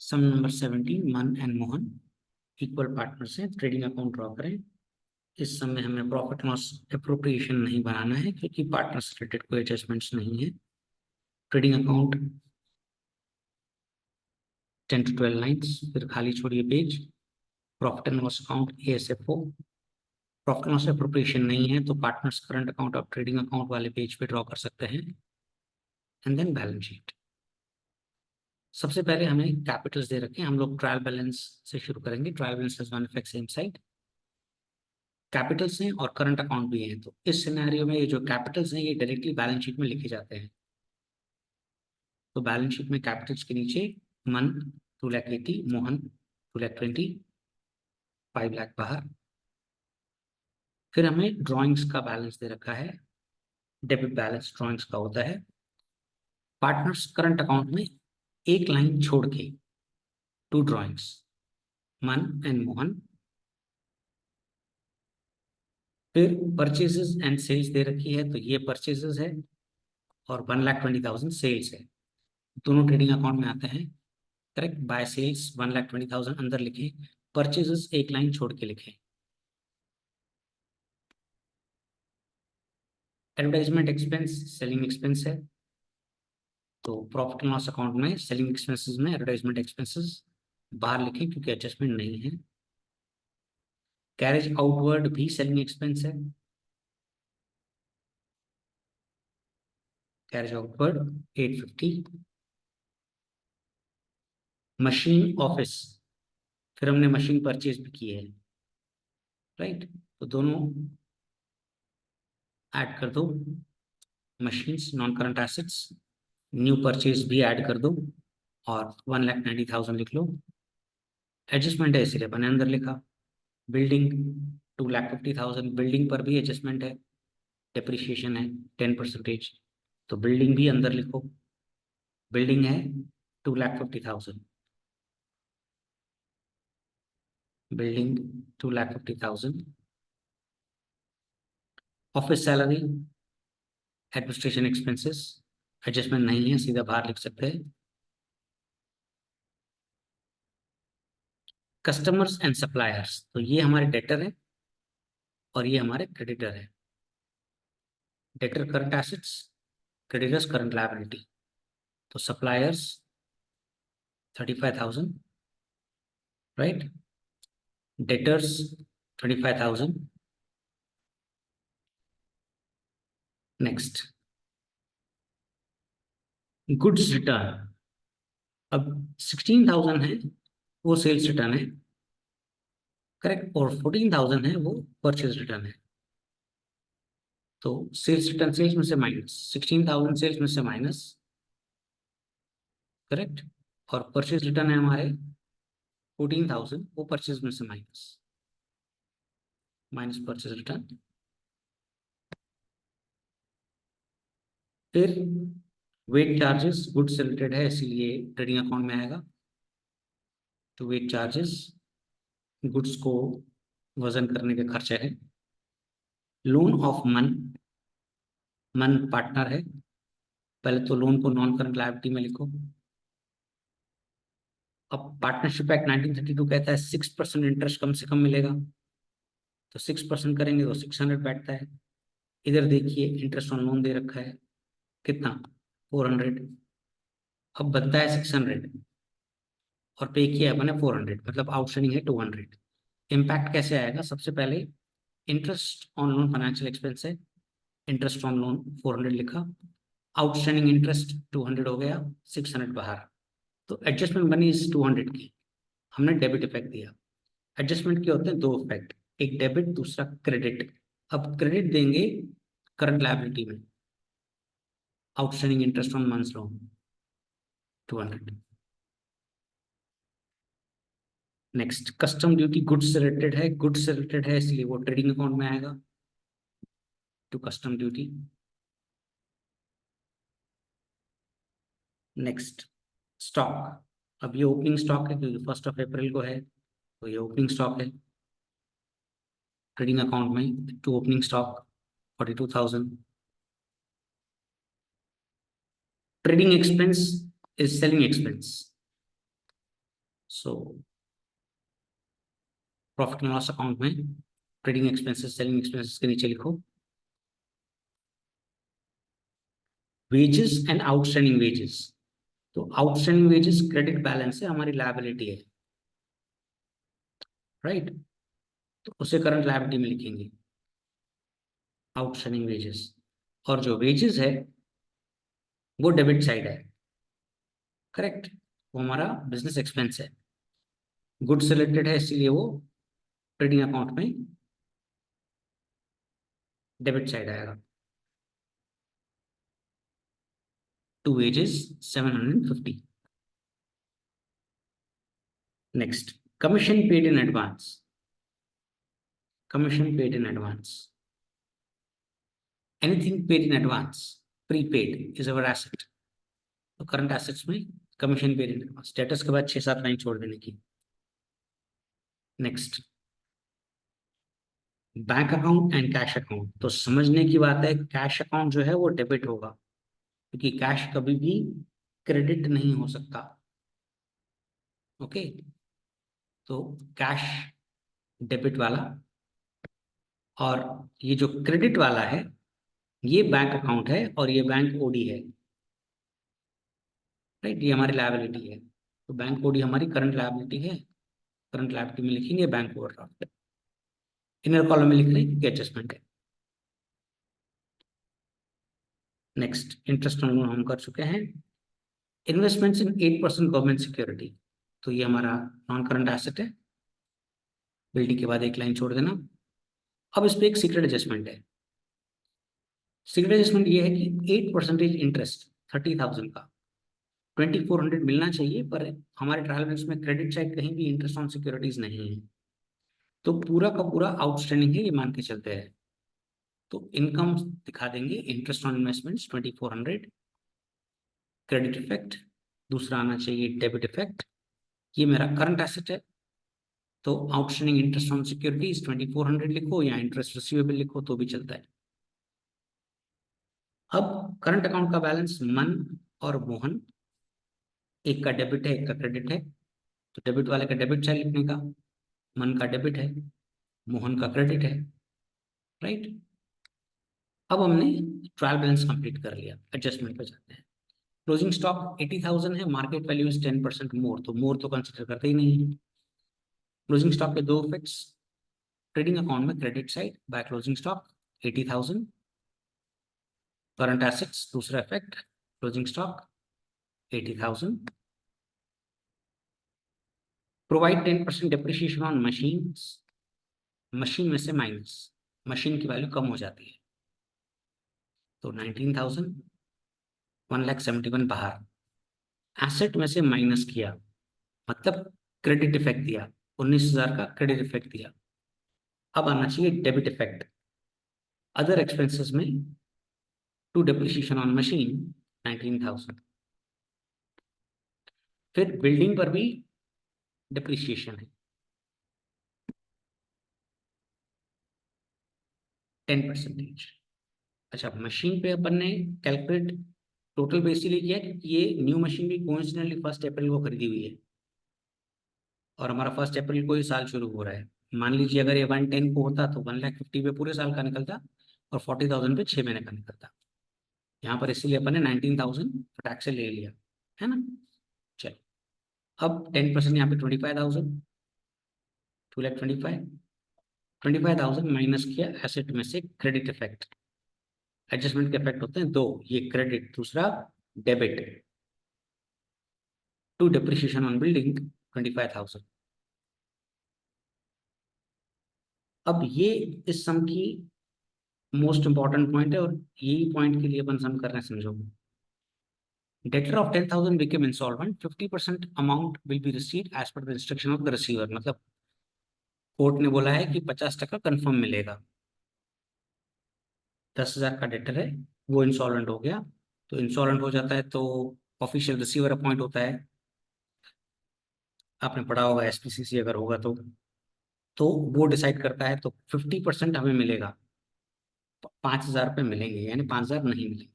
सम number 17, मन and Mohan equal partners हैं। Trading account draw करें। इस समय हमें प्रॉफिट लॉस अप्रोप्रिएशन नहीं बनाना है क्योंकि पार्टनर्स रिलेटेड कोई एडजस्टमेंट्स नहीं है। ट्रेडिंग अकाउंट 10 to 12 लाइन्स, फिर खाली छोड़िए page. Profit and loss account ASFO, profit loss appropriation नहीं है तो पार्टनर्स करंट अकाउंट और ट्रेडिंग अकाउंट वाले पेज पे ड्रॉ कर सकते हैं। And then balance sheet. सबसे पहले हमें कैपिटल्स दे रखे हैं, हम लोग ट्रायल बैलेंस से शुरू करेंगे। Trial balance has one effect same side. Capitals हैं और करंट अकाउंट भी हैं, तो इस सिनेरियो में ये जो कैपिटल्स हैं ये डायरेक्टली बैलेंस शीट में लिखे जाते हैं। तो बैलेंस शीट में कैपिटल्स के नीचे मन 2,80,000, मोहन 2,20,000, 5 लाख बाहर। फिर हमें ड्राइंग्स का बैलेंस दे रखा है। डेबिट बैलेंस ड्राइंग्स का होता है। पार्टनर्स करंट अकाउंट में एक लाइन छोड़ के 2 ड्राइंग्स, मन एंड मोहन। फिर परचेजेस एंड सेल्स दे रखी है, तो ये परचेजेस है और 1,20,000 सेल्स है। दोनों ट्रेडिंग अकाउंट में आते हैं। करेक्ट। बाय सेल्स 1,20,000 अंदर लिखे, परचेजेस एक लाइन छोड़ के लिखे। एडवर्टाइजमेंट एक्सपेंस सेलिंग एक्सपेंस है, तो प्रॉफिट एंड लॉस अकाउंट में सेलिंग एक्सपेंसेस में एडवर्टाइजमेंट एक्सपेंसेस बाहर लिखें क्योंकि एडजस्टमेंट नहीं है। कैरेज आउटवर्ड भी सेलिंग एक्सपेंस है। Carriage outward 850। मशीन ऑफिस, फिर हमने मशीन परचेज भी की है, राइट। तो दोनों ऐड कर दो। Machines non current assets, new purchase भी ऐड कर दो और 1,90,000 लिख लो। एडजस्टमेंट है इसलिए मैंने अंदर लिखा। बिल्डिंग 2,50,000, बिल्डिंग पर भी एडजस्टमेंट है, डेप्रिसिएशन है 10%, तो बिल्डिंग भी अंदर लिखो। बिल्डिंग है 2,50,000, building 2,50,000। Office salary administration expenses adjustment नहीं है, सीधा बाहर लिख सकते हैं। कस्टमर्स एंड सप्लायर्स, तो ये हमारे डेटर है और ये हमारे क्रेडिटर है। Debtor current assets, creditors current liability. तो suppliers 35,000, right. Debtors 25,000। Next goods return, अब 16,000 है वो सेल्स रिटर्न है, करेक्ट, और 14,000 है वो परचेज रिटर्न है। तो सेल्स रिटर्न सेल्स में से माइनस, 16,000 सेल्स में से माइनस, करेक्ट, और परचेज रिटर्न है हमारे 14,000, वो परचेज में से माइनस, माइनस परचेज रिटर्न। फिर वेट चार्जेस गुड्स से रिलेटेड है इसीलिए ट्रेडिंग अकाउंट में आएगा। तो वेट चार्जेस गुड्स को वजन करने के खर्चे है। लोन ऑफ मन, मन पार्टनर है, पहले तो लोन को नॉन करंट लायबिलिटी में लिखो। अब पार्टनरशिप एक्ट 1932 कहता है 6% इंटरेस्ट कम से कम मिलेगा, तो 6% करेंगे तो 600 बैठता है। इधर देखिए इंटरेस्ट ऑन लोन दे रखा है कितना, 400। अब बनता है 600 और पे किया है मैंने 400, मतलब आउटस्टैंडिंग है 200। इम्पैक्ट कैसे आएगा, सबसे पहले interest on loan financial expense है, इंटरेस्ट ऑन लोन 400 लिखा, आउटस्टैंडिंग इंटरेस्ट 200 हो गया, 600 बाहर। तो एडजस्टमेंट बनी इस 200 की, हमने डेबिट इफेक्ट दिया। एडजस्टमेंट के होते हैं दो इफेक्ट, एक डेबिट दूसरा क्रेडिट। अब क्रेडिट देंगे करंट लायबिलिटी में, outstanding interest on months loan 200। Next custom duty goods से रिलेटेड है, गुड्स से रिलेटेड है इसलिए वो ट्रेडिंग अकाउंट में आएगा। To custom duty. Next stock, अब ये ओपनिंग स्टॉक है क्योंकि 1 अप्रैल को है, तो ये ओपनिंग स्टॉक है ट्रेडिंग अकाउंट में। To opening stock 42,000। Trading expense is selling expense, so profit and loss account में ट्रेडिंग एक्सपेंसेस, सेलिंग एक्सपेंसेस के नीचे लिखो वेजेस एंड आउटस्टैंडिंग वेजेस। तो आउटस्टैंडिंग वेजेस क्रेडिट बैलेंस है, हमारी लायबिलिटी है, राइट। तो उसे करंट लायबिलिटी में लिखेंगे आउटस्टैंडिंग वेजेस, और जो वेजेस है वो डेबिट साइड है, करेक्ट। वो हमारा बिजनेस एक्सपेंस है, गुड्स से रिलेटेड है, इसीलिए वो ट्रेडिंग अकाउंट में डेबिट साइड आएगा। To wages 750। Next, commission paid in advance. Commission paid in advance, anything paid in advance, prepaid is our asset. तो करंट एसेट्स में commission paid in advance, status के बाद 6-7 line छोड़ देने की। Next, bank account and cash account. तो समझने की बात है, कैश अकाउंट जो है वो डेबिट होगा, क्योंकि कैश कभी भी क्रेडिट नहीं हो सकता, ओके। तो कैश डेबिट वाला, और ये जो क्रेडिट वाला है ये बैंक अकाउंट है, और ये बैंक ओडी है, राइट। ये हमारी लायबिलिटी है, तो बैंक ओडी हमारी करंट लायबिलिटी है। करंट लायबिलिटी में लिखेंगे बैंक ओवरड्राफ्ट, इनर कॉलम में लिख रहे हैं कि एडजस्टमेंट है। नेक्स्ट, इंटरेस्ट ऑन लोन हम कर चुके हैं। इन्वेस्टमेंट्स इन 8% गवर्नमेंट सिक्योरिटी, तो ये हमारा नॉन करंट एसेट है, बिल्डिंग के बाद एक लाइन छोड़ देना। अब इस पर एक सीक्रेट एडजस्टमेंट है। सीक्रेट एडजस्टमेंट ये है कि 8% इंटरेस्ट 30,000 का 2400 मिलना चाहिए, पर हमारे ट्रायल बैलेंस में क्रेडिट साइड कहीं भी इंटरेस्ट ऑन सिक्योरिटीज नहीं है, तो पूरा का पूरा आउटस्टैंडिंग है, ये मान के चलते हैं। तो इनकम दिखा देंगे interest on investments 2400, credit effect दूसरा आना चाहिए डेबिट इफेक्ट। ये मेरा करंट एसेट है, तो आउटस्टैंडिंग इंटरेस्ट ऑन सिक्योरिटीज 2400 लिखो, या इंटरेस्ट रिसीवेबल लिखो तो भी चलता है। अब करंट अकाउंट का बैलेंस मन और मोहन, एक का डेबिट है एक का क्रेडिट है, तो डेबिट वाले का डेबिट साइड लिखने का, मन का डेबिट है मोहन का क्रेडिट है, राइट। अब हमने ट्रायल बैलेंस कंप्लीट कर लिया, एडजस्टमेंट पे जाते हैं। क्लोजिंग स्टॉक 80,000 है, मार्केट वैल्यू इज 10% मोर, तो मोर तो कंसिडर करते ही नहीं है। क्लोजिंग स्टॉक के दो इफेक्ट्स, ट्रेडिंग अकाउंट में credit side by closing stock 80,000, current assets दूसरा effect closing stock 80,000, provide 10% depreciation on machine, machine में से माइनस, मशीन की वैल्यू कम हो जाती है, तो 19,000, 1,71,000 बाहर, एसेट में से माइनस किया, मतलब क्रेडिट इफेक्ट दिया, 19,000 का क्रेडिट इफेक्ट दिया। अब आना चाहिए डेबिट इफेक्ट, अदर एक्सपेंसेस में टू डिप्रिसिएशन ऑन मशीन 19,000, फिर बिल्डिंग पर भी डिप्रिसिएशन है 10%। अच्छा, मशीन पे अपन ने कैलकुलेट टोटल पे इसीलिए किया क्योंकि ये न्यू मशीन भी कोइंसिडेंटली 1 अप्रैल को खरीदी हुई है, और हमारा 1 अप्रैल को ही साल शुरू हो रहा है। मान लीजिए अगर ये 110 को होता तो 1,50,000 पे पूरे साल का निकलता, और 40,000 पे 6 महीने का निकलता। यहाँ पर इसीलिए अपन ने 19,000 फटाक से ले लिया, है ना। चलो, अब 10% यहाँ पे 25,000, 2,25,000, 25,000 माइनस किया एसेट में से क्रेडिट इफेक्ट। एडजस्टमेंट के इफेक्ट होते हैं दो, ये क्रेडिट दूसरा debit, to depreciation on building 25,000। अब ये इस सम की मोस्ट इंपॉर्टेंट पॉइंट है, और यही पॉइंट के लिए अपन सम कर रहे हैं, समझो। Debtor of 10,000 became insolvent, 50% amount will be received as per the instruction of the receiver, मतलब कोर्ट ने बोला है कि 50% कंफर्म मिलेगा। 10,000 का डेटर है, वो इंसॉल्वेंट हो गया, तो इंसॉल्वेंट हो जाता है तो ऑफिशियल रिसीवर अपॉइंट होता है, आपने पढ़ा होगा एसपीसीसी अगर होगा तो वो डिसाइड करता है, तो 50% हमें मिलेगा, 5,000 रुपये मिलेंगे, यानी 5,000 नहीं मिलेंगे।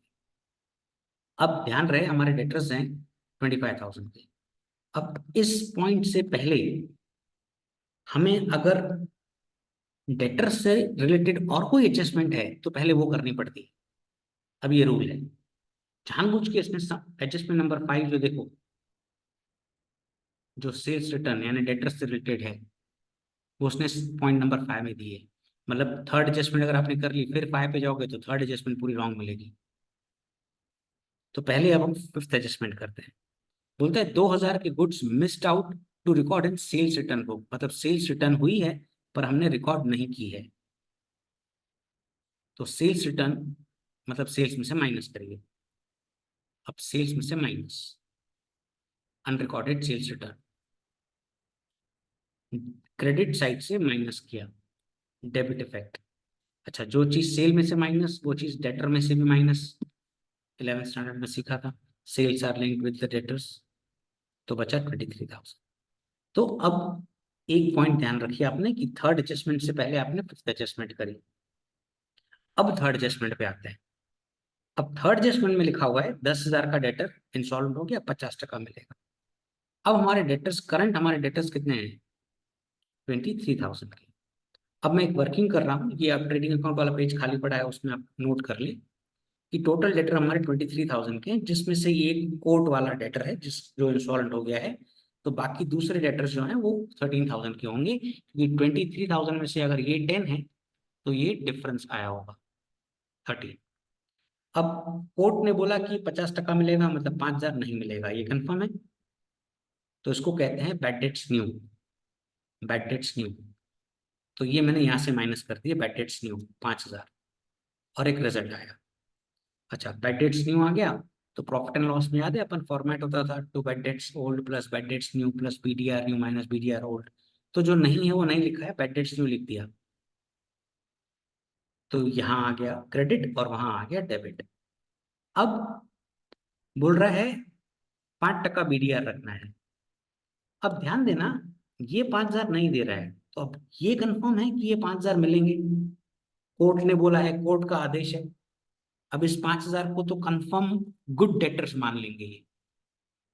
अब ध्यान रहे हमारे डेटर्स हैं 25,000 के, अब इस पॉइंट से पहले हमें अगर डेटर से रिलेटेड और कोई एडजस्टमेंट है तो पहले वो करनी पड़ती है। अब ये रूल है, जानबूझ के इसमें एडजस्टमेंट नंबर 5 जो देखो, जो सेल्स रिटर्न यानी डेटर से रिलेटेड है, वो उसने पॉइंट नंबर 5 में दी है। मतलब थर्ड एडजस्टमेंट अगर आपने कर ली फिर 5 पे जाओगे तो थर्ड एडजस्टमेंट पूरी रॉन्ग मिलेगी। तो पहले अब हम फिफ्थ एडजस्टमेंट करते हैं। बोलता है 2000 के goods missed out to record in sales return book, मतलब सेल्स रिटर्न हुई है पर हमने रिकॉर्ड नहीं की है। तो सेल्स रिटर्न मतलब सेल्स में से माइनस करिए। अब सेल्स में से minus unrecorded sales return, credit side से माइनस किया, डेबिट इफेक्ट। अच्छा, जो चीज सेल में से माइनस वो चीज डेटर में से भी माइनस। 11th स्टैंडर्ड में सीखा था, sales are linked with the debtors. तो बचा 23,000। तो अब एक पॉइंट ध्यान रखिए आपने कि थर्ड एडजस्टमेंट से पहले आपने फिफ्थ एडजस्टमेंट करी। अब थर्ड एडजस्टमेंट पे आते हैं। अब थर्ड एडजस्टमेंट में लिखा हुआ है 10,000 का डेटर इंस्टॉलमेंट हो गया, 50% मिलेगा। अब हमारे डेटर्स, करंट हमारे डेटर्स कितने हैं? 23,000 के। अब मैं एक वर्किंग कर रहा हूँ, ये आप ट्रेडिंग अकाउंट वाला पेज खाली पड़ा है, उसमें आप नोट कर ले कि टोटल डेटर हमारे 23,000 के हैं, जिसमें से ये कोर्ट वाला डेटर है जिस जो इंस्टॉलमेंट हो गया है। तो बाकी दूसरे डेटर्स जो हैं वो 13,000 के होंगे, क्योंकि 23,000 में से अगर ये 10 है तो ये डिफरेंस आया होगा 13। अब कोर्ट ने बोला कि 50% मिलेगा, मतलब 5,000 नहीं मिलेगा, ये कंफर्म है। तो इसको कहते हैं bad debts new. Bad debts new, तो ये मैंने यहाँ से माइनस कर दिया, बैड डेट्स न्यू 5,000 और एक रिजल्ट आया। अच्छा, बैड डेट्स न्यू आ गया तो प्रॉफिट एंड लॉस में याद है अपन फॉर्मेट होता था to bad debts old plus bad debts new plus BDR new minus BDR old. तो जो नहीं है वो नहीं लिखा है, बैड डेट्स न्यू लिख दिया। तो यहाँ आ गया क्रेडिट और वहां आ गया डेबिट। अब बोल रहा है 5% बीडीआर रखना है। अब ध्यान देना, ये 5,000 नहीं दे रहा है, तो अब ये कंफर्म है कि ये 5,000 मिलेंगे। कोर्ट ने बोला है, कोर्ट का आदेश है। अब इस 5,000 को तो कंफर्म गुड डेटर्स मान लेंगे ये,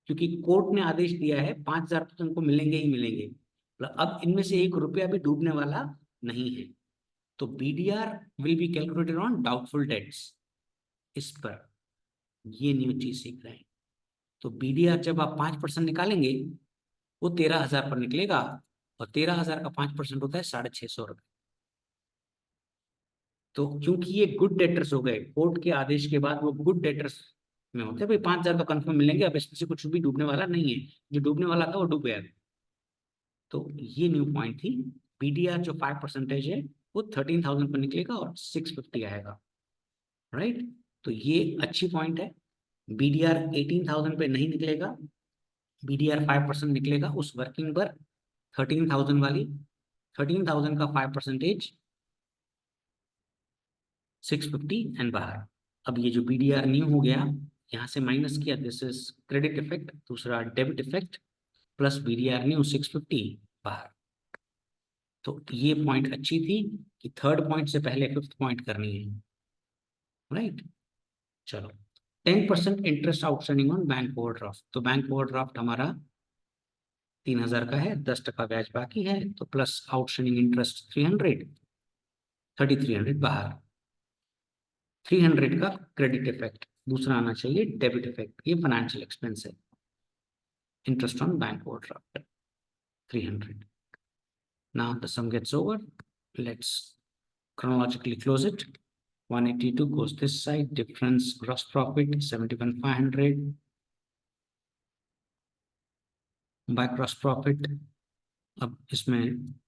क्योंकि कोर्ट ने आदेश दिया है 5,000 तो तुमको मिलेंगे ही मिलेंगे। मतलब अब इनमें से एक रुपया भी डूबने वाला नहीं है। तो BDR will be calculated on doubtful debts. इस पर ये न्यू चीज सीख रहे हैं। तो बीडीआर जब आप 5% निकालेंगे वो 13,000 पर निकलेगा, और 13,000 का 5% होता है 650 रुपये। तो क्योंकि ये गुड डेटर्स हो गए, कोर्ट के आदेश के बाद वो गुड डेटर्स में होते हैं, भाई 5,000 तो कंफर्म मिलेंगे, अब इसमें से कुछ भी डूबने वाला नहीं है। जो डूबने वाला था वो डूब गया। तो ये न्यू पॉइंट थी। बीडीआर जो 5% है वो 13,000 पर निकलेगा और 650 आएगा, राइट। तो ये अच्छी पॉइंट है। बीडीआर 18,000 पे नहीं निकलेगा, बीडीआर 5% निकलेगा उस वर्किंग पर 13,000 वाली। 13,000 का 5% 650 एंड बाहर। अब ये जो बीडीआर न्यू हो गया, यहाँ से माइनस किया, दिस इज क्रेडिट इफेक्ट, दूसरा debit effect, plus BDR new 650 बाहर। तो ये पॉइंट अच्छी थी कि थर्ड पॉइंट से पहले फिफ्थ पॉइंट करनी है, राइट। चलो, 10% interest outstanding on bank overdraft. तो बैंक ओवरड्राफ्ट हमारा 3,000 का है, 10% ब्याज बाकी है, तो प्लस आउटस्टैंडिंग इंटरेस्ट 300, 3,300 बाहर। 300 का क्रेडिट इफेक्ट, दूसरा आना चाहिए डेबिट इफेक्ट, ये फाइनेंशियल एक्सपेंस है। Interest on bank overdraft 300। Now the sum gets over. Let's chronologically close it. 182 goes this side, difference gross profit 71,500 by gross profit। अब इसमें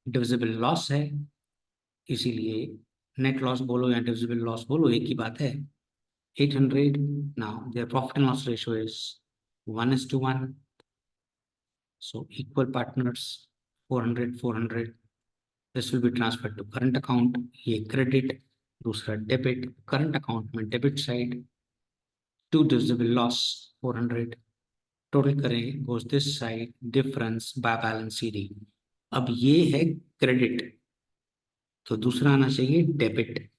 divisible loss है, इसीलिए नेट लॉस बोलो या डिविजिबल लॉस बोलो एक ही बात है। 800। now their profit and loss ratio is 1:1, so equal partners, 400 400। this will be transferred to current account, ये क्रेडिट, दूसरा डेबिट, करंट अकाउंट में debit side, to divisible loss 400, total करें goes this side, difference by balance CD. अब ये है credit, तो दूसरा आना चाहिए डेबिट,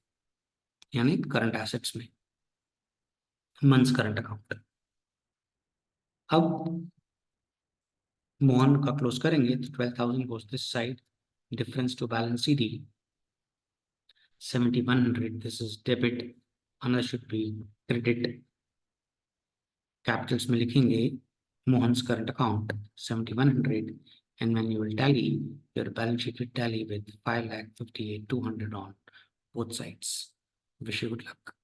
यानी करंट एसेट्स में, मंथ्स करंट अकाउंट। अब मोहन का क्लोज करेंगे तो 12,000 goes this side, difference to balance CD 7,100, this is debit, another should be credit. Capitals में लिखेंगे Mohan's current account 7,100, and when you will tally, your balance sheet will tally with 5,58,200 on both sides. Wish you good luck.